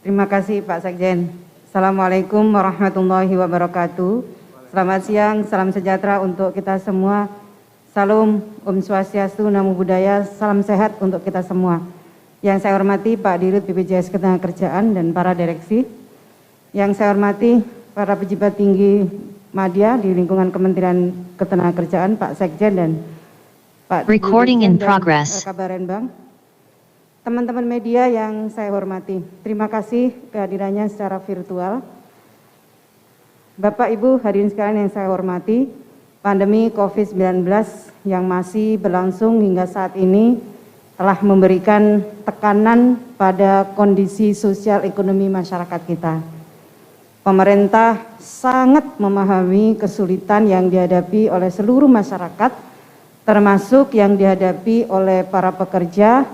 Terima kasih Pak Sekjen. Assalamualaikum warahmatullahi wabarakatuh. Selamat siang, salam sejahtera untuk kita semua. Salam Om Swastiastu, Namo Buddhaya, salam sehat untuk kita semua. Yang saya hormati Pak Dirut BPJS Ketenagakerjaan dan para direksi. Yang saya hormati para pejabat tinggi media di lingkungan Kementerian Ketenagakerjaan, Pak Sekjen dan Pak Recording in progress. Kabarenbang. Teman-teman media yang saya hormati, terima kasih kehadirannya secara virtual. Bapak Ibu hadirin sekalian yang saya hormati, pandemi COVID-19 yang masih berlangsung hingga saat ini telah memberikan tekanan pada kondisi sosial ekonomi masyarakat kita. Pemerintah sangat memahami kesulitan yang dihadapi oleh seluruh masyarakat, termasuk yang dihadapi oleh para pekerja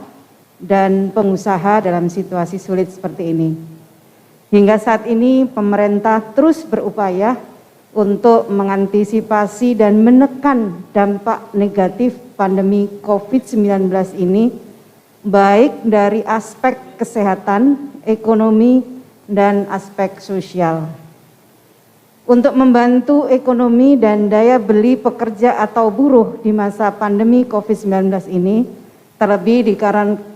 dan pengusaha dalam situasi sulit seperti ini. Hingga saat ini pemerintah terus berupaya untuk mengantisipasi dan menekan dampak negatif pandemi COVID-19 ini, baik dari aspek kesehatan, ekonomi, dan aspek sosial. Untuk membantu ekonomi dan daya beli pekerja atau buruh di masa pandemi COVID-19 ini, terlebih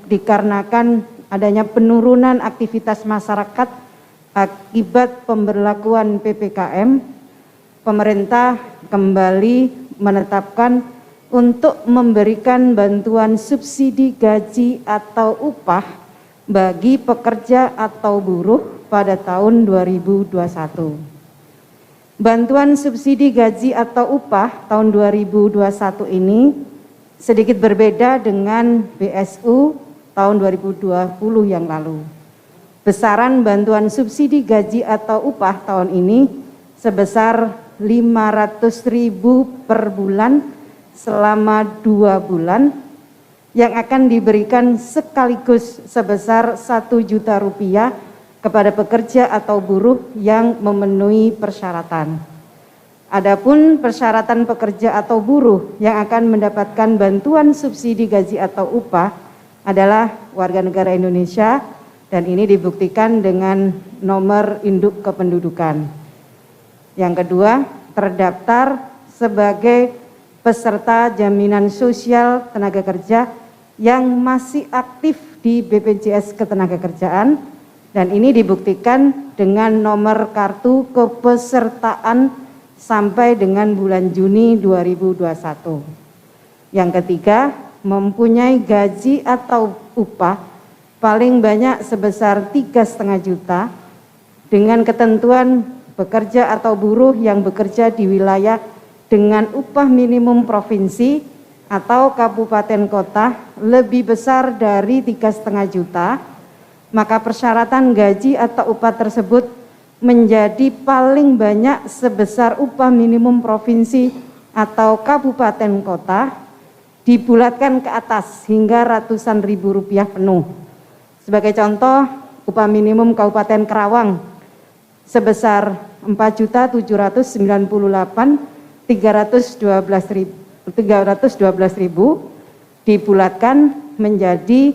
dikarenakan adanya penurunan aktivitas masyarakat akibat pemberlakuan PPKM, pemerintah kembali menetapkan untuk memberikan bantuan subsidi gaji atau upah bagi pekerja atau buruh pada tahun 2021. Bantuan subsidi gaji atau upah tahun 2021 ini sedikit berbeda dengan BSU tahun 2020 yang lalu. Besaran bantuan subsidi gaji atau upah tahun ini sebesar 500.000 per bulan selama 2 bulan yang akan diberikan sekaligus sebesar 1 juta rupiah kepada pekerja atau buruh yang memenuhi persyaratan. Adapun persyaratan pekerja atau buruh yang akan mendapatkan bantuan subsidi gaji atau upah adalah warga negara Indonesia dan ini dibuktikan dengan nomor induk kependudukan. Yang kedua, terdaftar sebagai peserta jaminan sosial tenaga kerja yang masih aktif di BPJS Ketenagakerjaan dan ini dibuktikan dengan nomor kartu kepesertaan sampai dengan bulan Juni 2021. Yang ketiga, mempunyai gaji atau upah paling banyak sebesar 3,5 juta dengan ketentuan pekerja atau buruh yang bekerja di wilayah dengan upah minimum provinsi atau kabupaten kota lebih besar dari 3,5 juta, maka persyaratan gaji atau upah tersebut menjadi paling banyak sebesar upah minimum provinsi atau kabupaten kota dibulatkan ke atas hingga ratusan ribu rupiah penuh. Sebagai contoh, upah minimum Kabupaten Karawang sebesar 4.798.312.000 dibulatkan menjadi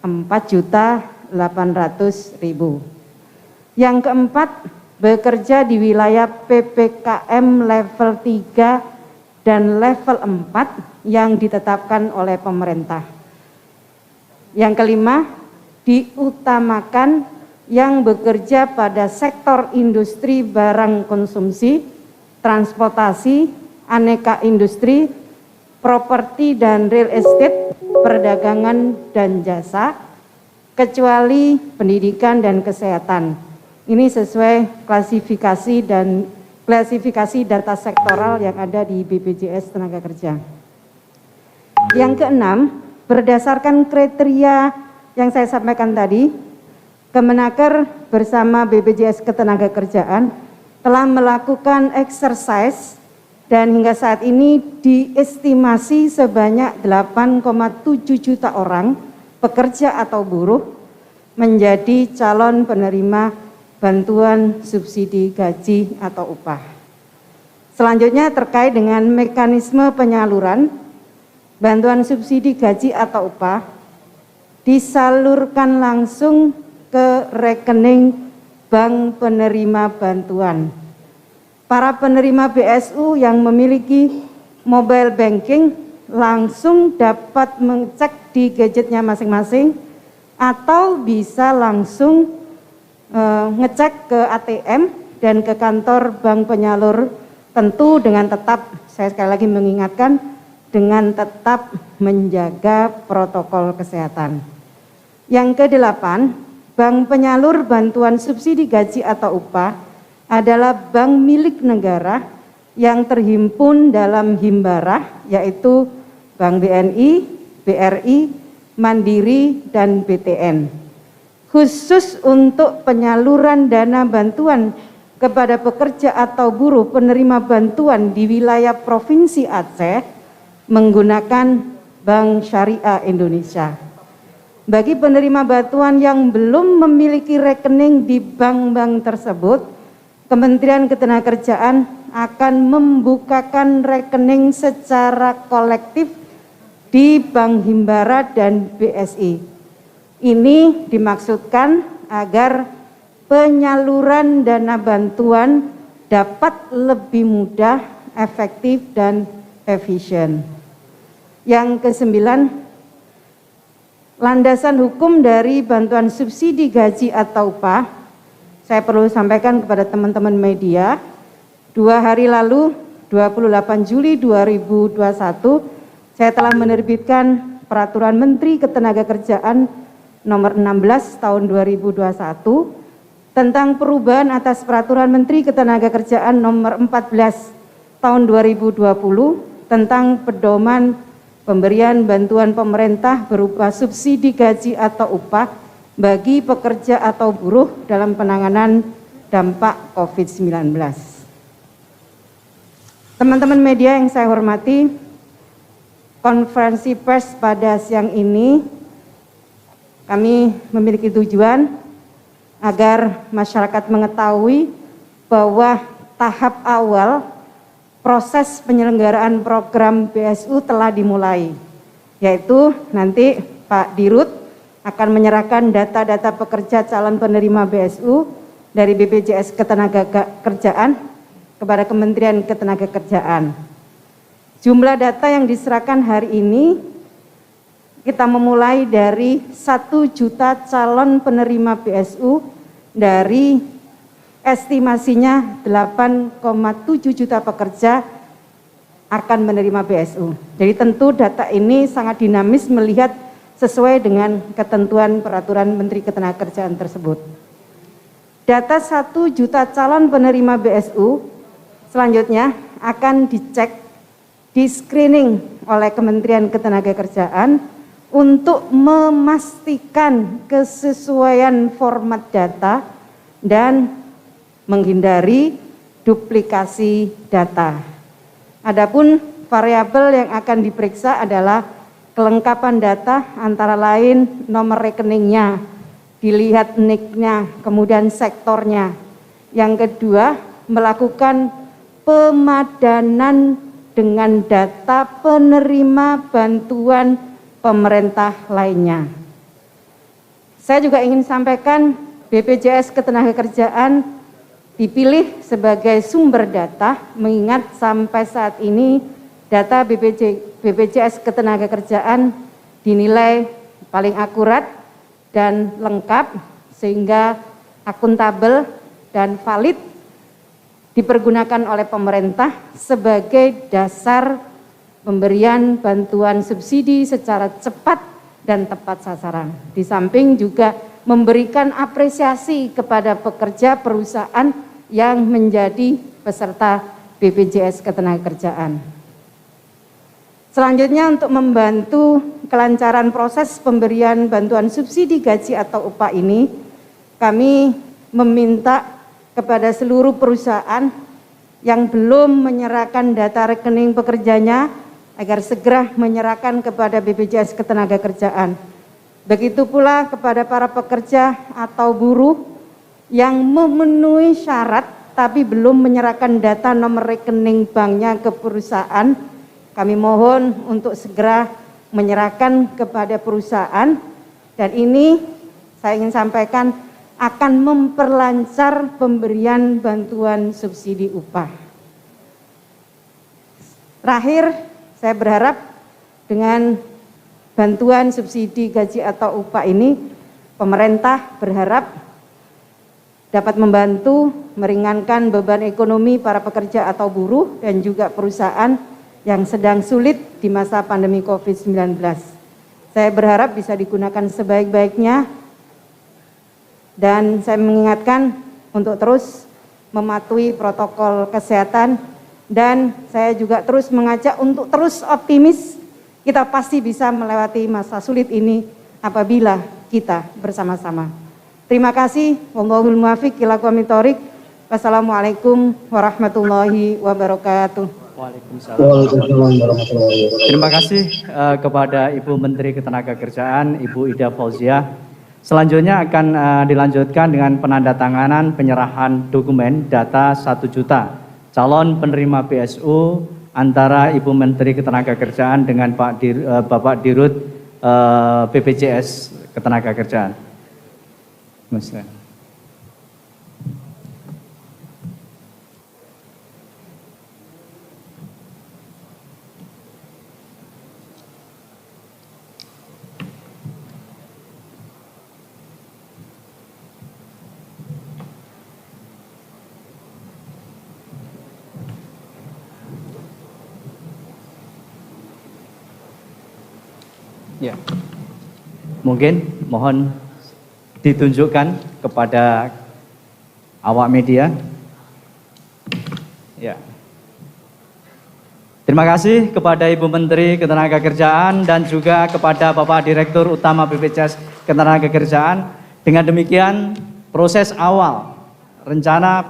4.800.000. Yang keempat, bekerja di wilayah PPKM level 3 dan level 4 yang ditetapkan oleh pemerintah. Yang kelima, diutamakan yang bekerja pada sektor industri barang konsumsi, transportasi, aneka industri, properti dan real estate, perdagangan dan jasa, kecuali pendidikan dan kesehatan. Ini sesuai klasifikasi data sektoral yang ada di BPJS Tenaga Kerja. Yang keenam, berdasarkan kriteria yang saya sampaikan tadi, Kemenaker bersama BPJS Ketenagakerjaan telah melakukan exercise dan hingga saat ini diestimasi sebanyak 8,7 juta orang pekerja atau buruh menjadi calon penerima bantuan subsidi gaji atau upah. Selanjutnya terkait dengan mekanisme penyaluran bantuan subsidi gaji atau upah disalurkan langsung ke rekening bank penerima bantuan. Para penerima BSU yang memiliki mobile banking langsung dapat mengecek di gadgetnya masing-masing atau bisa langsung ngecek ke ATM dan ke kantor bank penyalur, tentu dengan tetap, saya sekali lagi mengingatkan, dengan tetap menjaga protokol kesehatan. Yang ke-8, bank penyalur bantuan subsidi gaji atau upah adalah bank milik negara yang terhimpun dalam Himbarah, yaitu Bank BNI, BRI, Mandiri, dan BTN. Khusus untuk penyaluran dana bantuan kepada pekerja atau buruh penerima bantuan di wilayah Provinsi Aceh menggunakan Bank Syariah Indonesia. Bagi penerima bantuan yang belum memiliki rekening di bank-bank tersebut, Kementerian Ketenagakerjaan akan membukakan rekening secara kolektif di Bank Himbara dan BSI. Ini dimaksudkan agar penyaluran dana bantuan dapat lebih mudah, efektif, dan efisien. Yang ke-9, landasan hukum dari bantuan subsidi gaji atau upah, saya perlu sampaikan kepada teman-teman media, 2 hari lalu, 28 Juli 2021, saya telah menerbitkan Peraturan Menteri Ketenagakerjaan Nomor 16 Tahun 2021 tentang perubahan atas Peraturan Menteri Ketenagakerjaan Nomor 14 Tahun 2020 tentang pedoman pemberian bantuan pemerintah berupa subsidi gaji atau upah bagi pekerja atau buruh dalam penanganan dampak COVID-19. Teman-teman media yang saya hormati, konferensi pers pada siang ini kami memiliki tujuan agar masyarakat mengetahui bahwa tahap awal proses penyelenggaraan program BSU telah dimulai, yaitu nanti Pak Dirut akan menyerahkan data-data pekerja calon penerima BSU dari BPJS Ketenagakerjaan kepada Kementerian Ketenagakerjaan. Jumlah data yang diserahkan hari ini kita memulai dari 1 juta calon penerima BSU dari estimasinya 8,7 juta pekerja akan menerima BSU. Jadi tentu data ini sangat dinamis melihat sesuai dengan ketentuan Peraturan Menteri Ketenagakerjaan tersebut. Data 1 juta calon penerima BSU selanjutnya akan dicek, di screening oleh Kementerian Ketenagakerjaan untuk memastikan kesesuaian format data dan menghindari duplikasi data. Adapun variabel yang akan diperiksa adalah kelengkapan data, antara lain nomor rekeningnya, dilihat NIK-nya, kemudian sektornya. Yang kedua, melakukan pemadanan dengan data penerima bantuan pemerintah lainnya. Saya juga ingin sampaikan BPJS Ketenagakerjaan dipilih sebagai sumber data, mengingat sampai saat ini data BPJS Ketenagakerjaan dinilai paling akurat dan lengkap sehingga akuntabel dan valid dipergunakan oleh pemerintah sebagai dasar pemberian bantuan subsidi secara cepat dan tepat sasaran. Di samping juga memberikan apresiasi kepada pekerja perusahaan yang menjadi peserta BPJS Ketenagakerjaan. Selanjutnya, untuk membantu kelancaran proses pemberian bantuan subsidi gaji atau upah ini, kami meminta kepada seluruh perusahaan yang belum menyerahkan data rekening pekerjanya agar segera menyerahkan kepada BPJS Ketenagakerjaan. Begitu pula kepada para pekerja atau buruh yang memenuhi syarat tapi belum menyerahkan data nomor rekening banknya ke perusahaan, kami mohon untuk segera menyerahkan kepada perusahaan, dan ini saya ingin sampaikan akan memperlancar pemberian bantuan subsidi upah. Terakhir, saya berharap dengan bantuan subsidi gaji atau upah ini, pemerintah berharap dapat membantu meringankan beban ekonomi para pekerja atau buruh dan juga perusahaan yang sedang sulit di masa pandemi COVID-19. Saya berharap bisa digunakan sebaik-baiknya dan saya mengingatkan untuk terus mematuhi protokol kesehatan dan saya juga terus mengajak untuk terus optimis. Kita pasti bisa melewati masa sulit ini apabila kita bersama-sama. Terima kasih. Wallahul muwaffiq ila aqwamit thoriq. Wassalamualaikum warahmatullahi wabarakatuh. Waalaikumsalam. Terima kasih kepada Ibu Menteri Ketenagakerjaan, Ibu Ida Fauziah. Selanjutnya akan dilanjutkan dengan penandatanganan penyerahan dokumen data 1 juta calon penerima BSU antara Ibu Menteri Ketenagakerjaan dengan Bapak Dirut BPJS Ketenagakerjaan. Ya, mungkin mohon ditunjukkan kepada awak media. Ya. Terima kasih kepada Ibu Menteri Ketenagakerjaan dan juga kepada Bapak Direktur Utama BPJS Ketenagakerjaan. Dengan demikian, proses awal rencana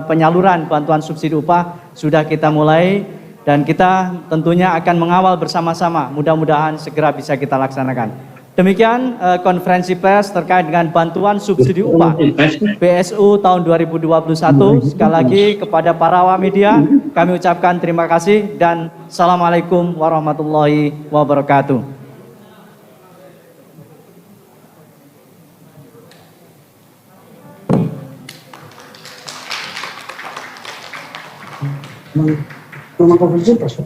penyaluran bantuan subsidi upah sudah kita mulai dan kita tentunya akan mengawal bersama-sama. Mudah-mudahan segera bisa kita laksanakan. Demikian konferensi pers terkait dengan bantuan subsidi upah BSU tahun 2021. Sekali lagi kepada para awak media kami ucapkan terima kasih dan Assalamualaikum warahmatullahi wabarakatuh. Rumah konferensi pers.